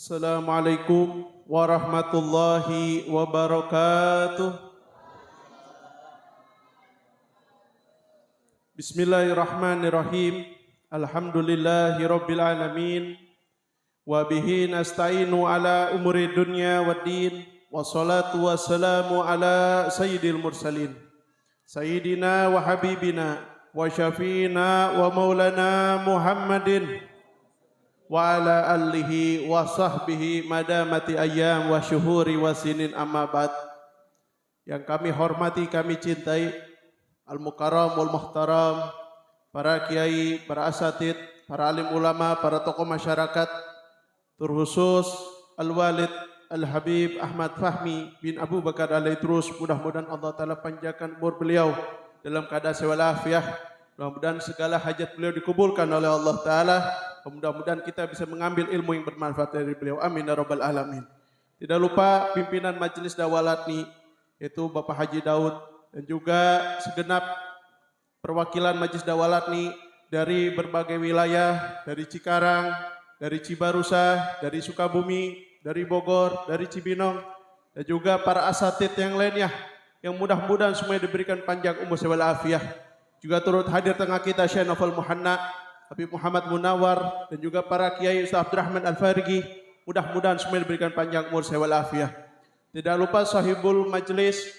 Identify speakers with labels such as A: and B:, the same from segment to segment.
A: Assalamualaikum warahmatullahi wabarakatuh. Bismillahirrahmanirrahim. Alhamdulillahi rabbil alamin. Wa bihi nasta'inu ala umuri dunya waddin. Wassalatu wassalamu ala sayyidil mursalin. Sayyidina wa habibina wa syafiina wa maulana Muhammadin wa ala alihi wa sahbihi madamati ayyam wa syuhuri wa sinin amma ba'd. Yang kami hormati, kami cintai al-mukarram wal muhtaram, para kiai, para asatid, para alim ulama, para tokoh masyarakat, terkhusus al-walid al-habib Ahmad Fahmi bin Abu Bakar Al-Idrus. Mudah-mudahan Allah Ta'ala panjangkan umur beliau dalam keadaan sehat walafiat. Mudah-mudahan segala hajat beliau dikabulkan oleh Allah Ta'ala. Mudah-mudahan kita bisa mengambil ilmu yang bermanfaat dari beliau. Amin ya rabbal alamin. Tidak lupa pimpinan Majelis Dawalatni, yaitu Bapak Haji Daud, dan juga segenap perwakilan Majelis Dawalatni dari berbagai wilayah, dari Cikarang, dari Cibarusah, dari Sukabumi, dari Bogor, dari Cibinong, dan juga para asatid yang lainnya, yang mudah-mudahan semuanya diberikan panjang umur sehat walafiat. Juga turut hadir tengah kita Syekh Novel Muhanna, Habib Muhammad Munawar, dan juga para kiai Ustaz Abdurrahman Al-Farigi. Mudah-mudahan semuanya diberikan panjang umur sehat walafiat. Tidak lupa sahibul majlis,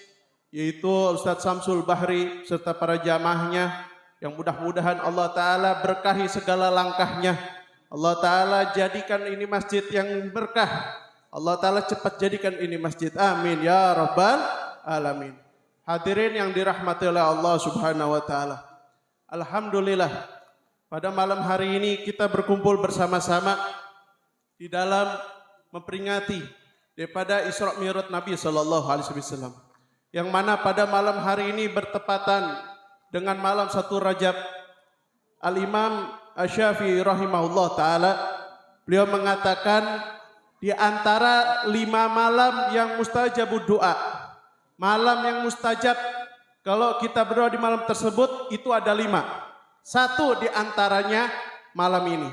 A: yaitu Ustaz Samsul Bahri serta para jamaahnya, yang mudah-mudahan Allah Ta'ala berkahi segala langkahnya. Allah Ta'ala jadikan ini masjid yang berkah. Allah Ta'ala cepat jadikan ini masjid. Amin ya rabbal alamin. Hadirin yang dirahmati oleh Allah Subhanahu wa Ta'ala, alhamdulillah, pada malam hari ini kita berkumpul bersama-sama di dalam memperingati daripada Isra Mi'raj Nabi Sallallahu Alaihi Wasallam, yang mana pada malam hari ini bertepatan dengan malam 1 Rajab. Al-Imam Asy-Syafi'i rahimahullah ta'ala, beliau mengatakan di antara 5 malam yang mustajabud doa, malam yang mustajab kalau kita berdoa di malam tersebut itu ada 5. Satu di antaranya malam ini,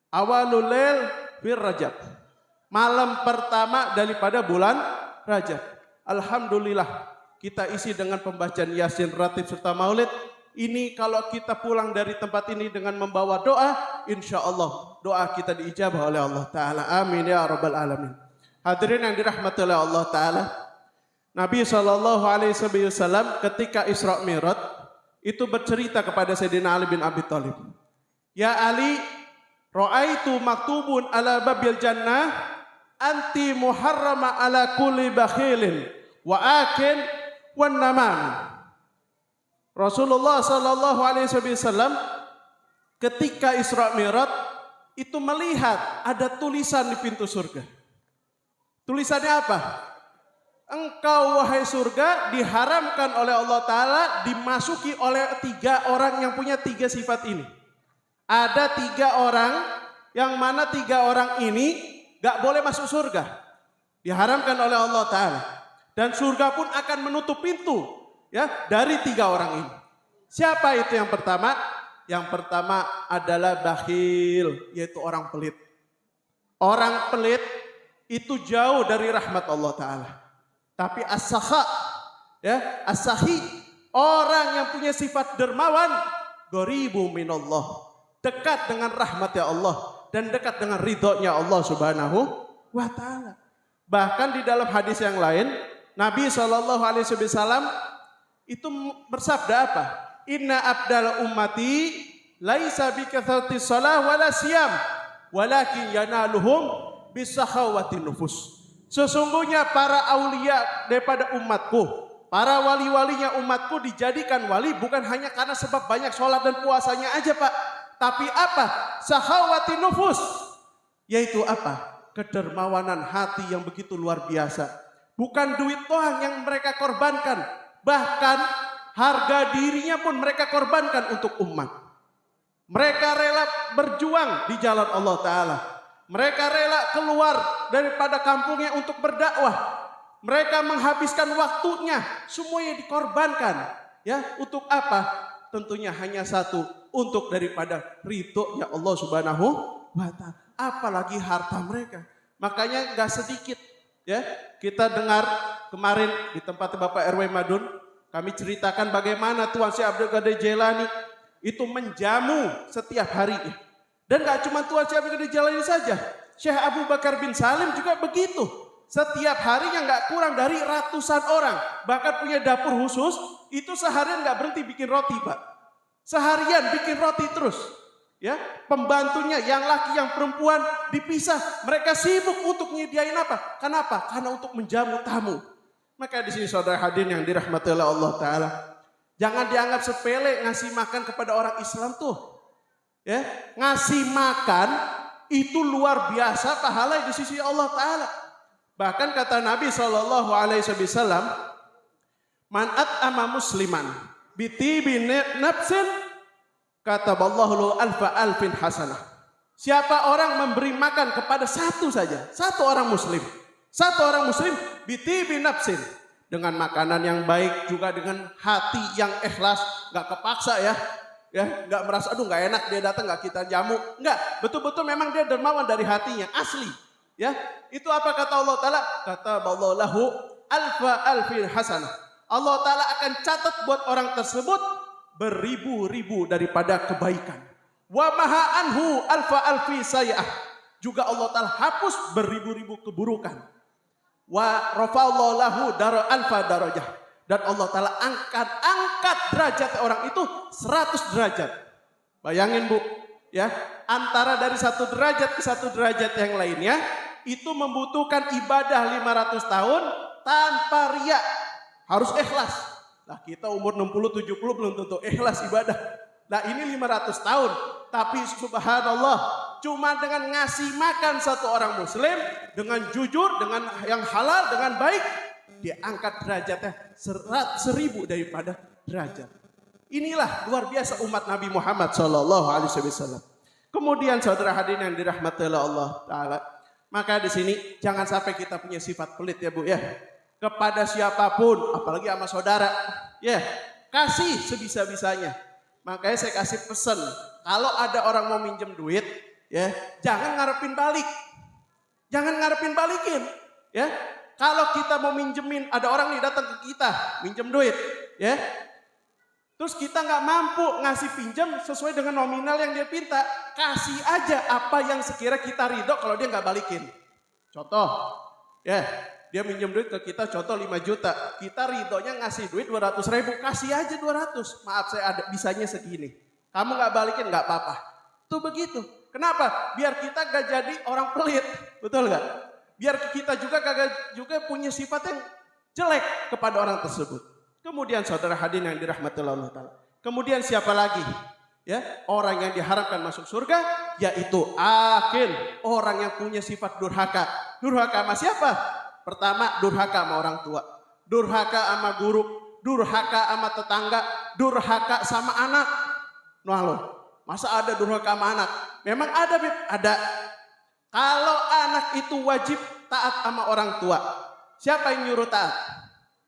A: awalul lail fir Rajab, malam pertama daripada bulan Rajab. Alhamdulillah kita isi dengan pembacaan Yasin, Ratib serta Maulid. Ini kalau kita pulang dari tempat ini dengan membawa doa, insya Allah doa kita diijabah oleh Allah Ta'ala. Amin ya rabbal alamin. Hadirin yang dirahmati oleh Allah Ta'ala, Nabi SAW ketika Isra Mi'raj itu bercerita kepada Sayyidina Ali bin Abi Thalib, ya Ali, ra'aitu maktubun ala babil jannah anti muharrama ala kulli bakhilin wa akin wan namam. Rasulullah SAW ketika Isra Mi'raj itu melihat ada tulisan di pintu surga. Tulisannya apa? Engkau wahai surga diharamkan oleh Allah Ta'ala dimasuki oleh 3 orang yang punya 3 sifat ini. Ada 3 orang yang mana 3 orang ini gak boleh masuk surga. Diharamkan oleh Allah Ta'ala. Dan surga pun akan menutup pintu ya dari 3 orang ini. Siapa itu yang pertama? Yang pertama adalah bakhil, yaitu orang pelit. Orang pelit itu jauh dari rahmat Allah Ta'ala. Tapi as-sakha, ya, as-sahi, orang yang punya sifat dermawan, gharibu minallah, dekat dengan rahmatnya Allah dan dekat dengan ridhonya Allah Subhanahu wa Ta'ala. Bahkan di dalam hadis yang lain, Nabi SAW itu bersabda apa? Inna abdal ummati laisa bikathrati shalah wala siyam walakin yanaluhum bisakhawati nufus. Sesungguhnya para aulia daripada umatku, para wali-walinya umatku dijadikan wali bukan hanya karena sebab banyak sholat dan puasanya aja Pak. Tapi apa? Sahawati nufus. Yaitu apa? Kedermawanan hati yang begitu luar biasa. Bukan duit doang yang mereka korbankan. Bahkan harga dirinya pun mereka korbankan untuk umat. Mereka rela berjuang di jalan Allah Ta'ala. Mereka rela keluar daripada kampungnya untuk berdakwah. Mereka menghabiskan waktunya, semuanya dikorbankan. Ya, untuk apa? Tentunya hanya satu, untuk daripada ridhonya Allah Subhanahu wa Ta'ala. Apalagi harta mereka. Makanya nggak sedikit ya. Kita dengar kemarin di tempat Bapak RW Madun, kami ceritakan bagaimana Tuan Syekh Abdul Qadir Jailani itu menjamu setiap hari. Dan gak cuma Tuan Syekh Abdul Qadir Jailani saja, Syekh Abu Bakar bin Salim juga begitu. Setiap harinya gak kurang dari ratusan orang. Bahkan punya dapur khusus, itu seharian gak berhenti bikin roti Pak. Seharian bikin roti terus. Ya, pembantunya yang laki yang perempuan dipisah. Mereka sibuk untuk nyediain apa? Kenapa? Karena untuk menjamu tamu. Maka di sini saudara hadirin yang dirahmati oleh Allah Ta'ala, jangan dianggap sepele ngasih makan kepada orang Islam tuh. Ya, ngasih makan itu luar biasa pahala di sisi Allah Ta'ala. Bahkan kata Nabi SAW, man at'ama musliman bitibi nafsin kataballahu alfa alfin hasanah. Siapa orang memberi makan kepada satu saja, satu orang muslim bitibi nafsin, dengan makanan yang baik, juga dengan hati yang ikhlas, nggak kepaksa ya, nggak merasa aduh nggak enak dia datang nggak kita jamu, nggak, betul-betul memang dia dermawan dari hatinya asli, ya. Itu apa kata Allah Taala? Kata Allah lahu alfa alfin hasanah. Allah Taala akan catat buat orang tersebut beribu-ribu daripada kebaikan. Wa maha anhu alfa alfi sayyah. Juga Allah Taala hapus beribu-ribu keburukan. Wa rafa'allahu lahu daro alfa darajah. Dan Allah Ta'ala angkat derajat orang itu 100 derajat. Bayangin Bu, ya, antara dari satu derajat ke satu derajat yang lainnya, itu membutuhkan ibadah 500 tahun tanpa riya. Harus ikhlas. Nah kita umur 60-70 belum tentu ikhlas ibadah. Nah ini 500 tahun. Tapi subhanallah, cuma dengan ngasih makan satu orang muslim, dengan jujur, dengan yang halal, dengan baik, dia angkat derajatnya 1000 daripada derajat. Inilah luar biasa umat Nabi Muhammad SAW. Kemudian saudara hadirin yang dirahmati oleh Allah Ta'ala, maka di sini jangan sampai kita punya sifat pelit ya Bu ya. Kepada siapapun, apalagi sama saudara, ya kasih sebisa-bisanya. Makanya saya kasih pesan, kalau ada orang mau minjem duit, ya jangan ngarepin balik, jangan ngarepin balikin, ya. Kalau kita mau minjemin, ada orang nih datang ke kita, minjem duit, ya. Terus kita nggak mampu ngasih pinjam sesuai dengan nominal yang dia minta, kasih aja apa yang sekira kita ridho kalau dia nggak balikin. Contoh, ya dia minjem duit ke kita, contoh 5 juta, kita ridhonya ngasih duit 200.000, kasih aja 200. Maaf saya ada bisanya segini, kamu nggak balikin nggak apa-apa. Tuh begitu. Kenapa? Biar kita nggak jadi orang pelit, betul nggak? Biar kita juga punya sifat yang jelek kepada orang tersebut. Kemudian saudara hadirin yang dirahmati Allah Ta'ala. Kemudian siapa lagi? Ya, orang yang diharapkan masuk surga yaitu akil, orang yang punya sifat durhaka. Durhaka sama siapa? Pertama, durhaka sama orang tua, durhaka sama guru, durhaka sama tetangga, durhaka sama anak. Nah loh, masa ada durhaka sama anak? Memang ada, Bib, ada. Kalau anak itu wajib taat sama orang tua. Siapa yang nyuruh taat?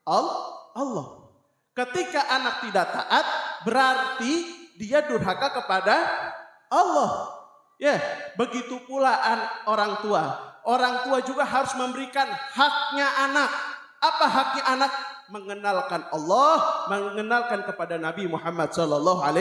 A: Allah. Ketika anak tidak taat, berarti dia durhaka kepada Allah. Ya, begitu pula orang tua. Orang tua juga harus memberikan haknya anak. Apa haknya anak? Mengenalkan Allah, mengenalkan kepada Nabi Muhammad SAW.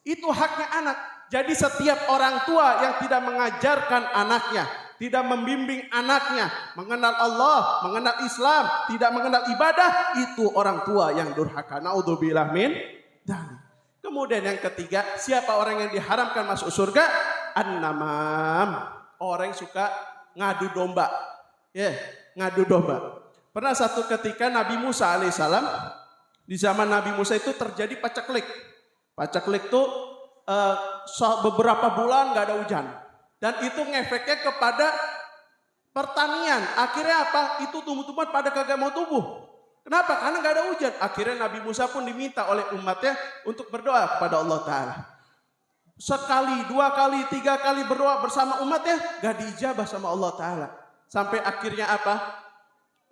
A: Itu haknya anak. Jadi setiap orang tua yang tidak mengajarkan anaknya, tidak membimbing anaknya, mengenal Allah, mengenal Islam, tidak mengenal ibadah, itu orang tua yang durhaka. Naudzubillah min dzalik. Kemudian yang ketiga, siapa orang yang diharamkan masuk surga? An-namam. Orang yang suka ngadu domba. Ya, ngadu domba. Pernah satu ketika Nabi Musa alaihissalam, di zaman Nabi Musa itu terjadi paceklik. Paceklik itu beberapa bulan gak ada hujan. Dan itu ngefeknya kepada pertanian. Akhirnya apa? Itu tumbuh-tumbuhan pada kagak mau tumbuh. Kenapa? Karena gak ada hujan. Akhirnya Nabi Musa pun diminta oleh umatnya untuk berdoa kepada Allah Ta'ala. Sekali, 2 kali, 3 kali berdoa bersama umatnya, gak diijabah sama Allah Ta'ala. Sampai akhirnya apa?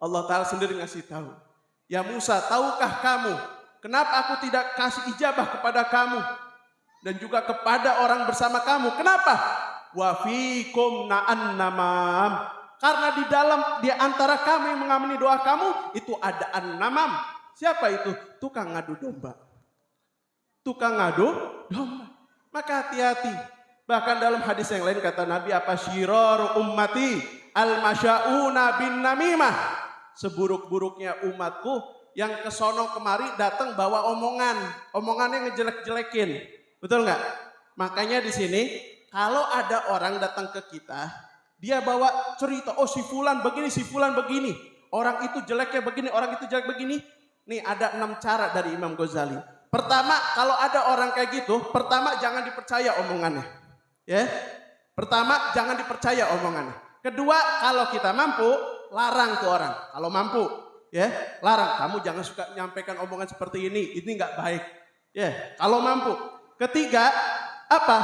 A: Allah Ta'ala sendiri ngasih tahu. Ya Musa, tahukah kamu kenapa aku tidak kasih ijabah kepada kamu? Dan juga kepada orang bersama kamu. Kenapa? Wa fikum na'an namam. Karena di antara kami mengamini doa kamu itu ada an-namam. Siapa itu? Tukang ngadu domba. Tukang ngadu domba. Maka hati-hati. Bahkan dalam hadis yang lain kata Nabi apa syiraru ummati al-masya'una bin namimah. Seburuk-buruknya umatku yang kesono kemari datang bawa omongannya ngejelek-jelekin. Betul nggak? Makanya di sini kalau ada orang datang ke kita, dia bawa cerita, oh si fulan begini, orang itu jeleknya begini, orang itu jelek begini. Nih ada 6 cara dari Imam Ghazali. Pertama, kalau ada orang kayak gitu, pertama jangan dipercaya omongannya. Ya. Pertama, jangan dipercaya omongannya. Kedua, kalau kita mampu, larang tuh orang. Kalau mampu, ya, larang. Kamu jangan suka nyampaikan omongan seperti ini nggak baik. Ya, kalau mampu. Ketiga, apa?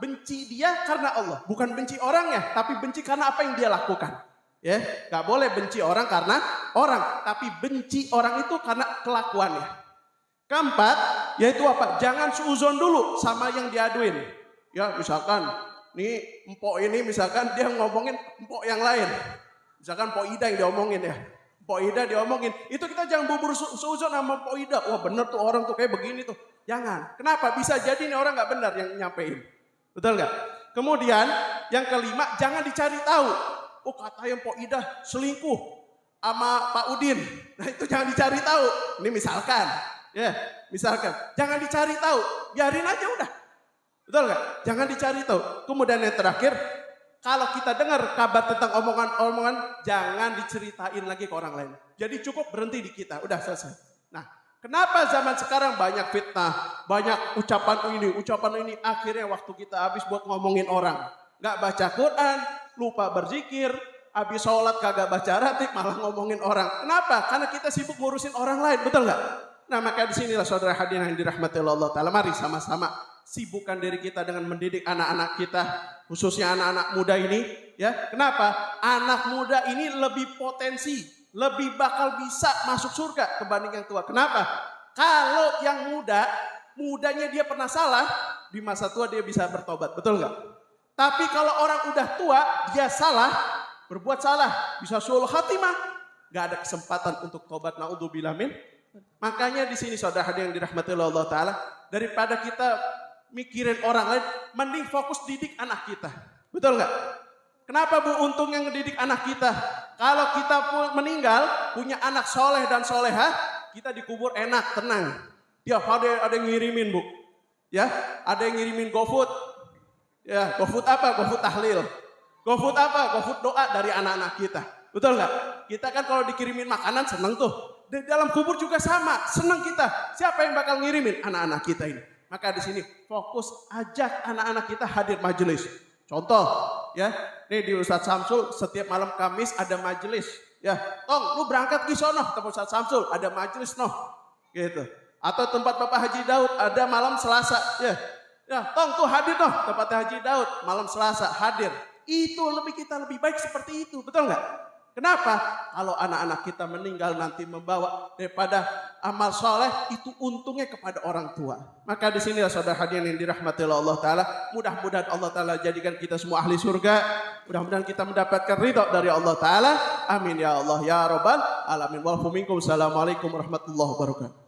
A: Benci dia karena Allah, bukan benci orangnya, tapi benci karena apa yang dia lakukan. Ya, nggak boleh benci orang karena orang, tapi benci orang itu karena kelakuannya. Keempat, yaitu apa? Jangan suuzon dulu sama yang diaduin. Ya, misalkan nih empok ini misalkan dia ngomongin empok yang lain. Misalkan Pok Ida yang diomongin ya. Pok Ida diomongin, itu kita jangan bubur suuzon sama Pok Ida. Wah bener tuh orang tuh kayak begini tuh. Jangan. Kenapa? Bisa jadi nih orang nggak benar yang nyampein. Betul nggak? Kemudian yang kelima, jangan dicari tahu. Oh katanya Pok Ida selingkuh sama Pak Udin. Nah itu jangan dicari tahu. Ini misalkan, ya misalkan. Jangan dicari tahu. Biarin aja udah. Betul nggak? Jangan dicari tahu. Kemudian yang terakhir, kalau kita dengar kabar tentang omongan-omongan, jangan diceritain lagi ke orang lain. Jadi cukup berhenti di kita, udah selesai. Nah, kenapa zaman sekarang banyak fitnah, banyak ucapan ini, akhirnya waktu kita habis buat ngomongin orang. Gak baca Quran, lupa berzikir, habis sholat kagak baca ratib, malah ngomongin orang. Kenapa? Karena kita sibuk ngurusin orang lain, betul nggak? Nah, maka disinilah saudara hadirin yang dirahmati Allah Ta'ala, mari sama-sama sibukkan diri kita dengan mendidik anak-anak kita, khususnya anak-anak muda ini, ya. Kenapa? Anak muda ini lebih potensi, lebih bakal bisa masuk surga kebanding yang tua. Kenapa? Kalau yang mudanya dia pernah salah, di masa tua dia bisa bertobat, betul nggak? Tapi kalau orang udah tua, dia berbuat salah, bisa suul khatimah, nggak ada kesempatan untuk tobat. Naudzubillah min. Makanya di sini saudara hadirin yang dirahmati Allah Ta'ala, daripada kita mikirin orang lain, mending fokus didik anak kita. Betul nggak? Kenapa Bu untungnya ngedidik anak kita? Kalau kita meninggal, punya anak soleh dan soleha, kita dikubur enak, tenang. Ya ada yang ngirimin Bu. Ya, ada yang ngirimin GoFood. Ya, GoFood apa? GoFood tahlil. GoFood apa? GoFood doa dari anak-anak kita. Betul nggak? Kita kan kalau dikirimin makanan seneng tuh. Di dalam kubur juga sama, seneng kita. Siapa yang bakal ngirimin? Anak-anak kita ini. Maka di sini fokus ajak anak-anak kita hadir majelis. Contoh, ya, nih di Ustadz Samsul setiap malam Kamis ada majelis. Ya, Tong, lu berangkat ke sono ke Ustadz Samsul, ada majelis noh, gitu. Atau tempat Bapak Haji Daud ada malam Selasa, ya, Tong tuh hadir noh tempat Haji Daud malam Selasa hadir. Itu kita lebih baik seperti itu, betul nggak? Kenapa? Kalau anak-anak kita meninggal nanti membawa daripada amal soleh, itu untungnya kepada orang tua. Maka di sini saudara hadirin yang dirahmati Allah Ta'ala, mudah-mudahan Allah Ta'ala jadikan kita semua ahli surga. Mudah-mudahan kita mendapatkan ridha dari Allah Ta'ala. Amin ya Allah ya Rabbal alamin. Assalamualaikum warahmatullahi wabarakatuh.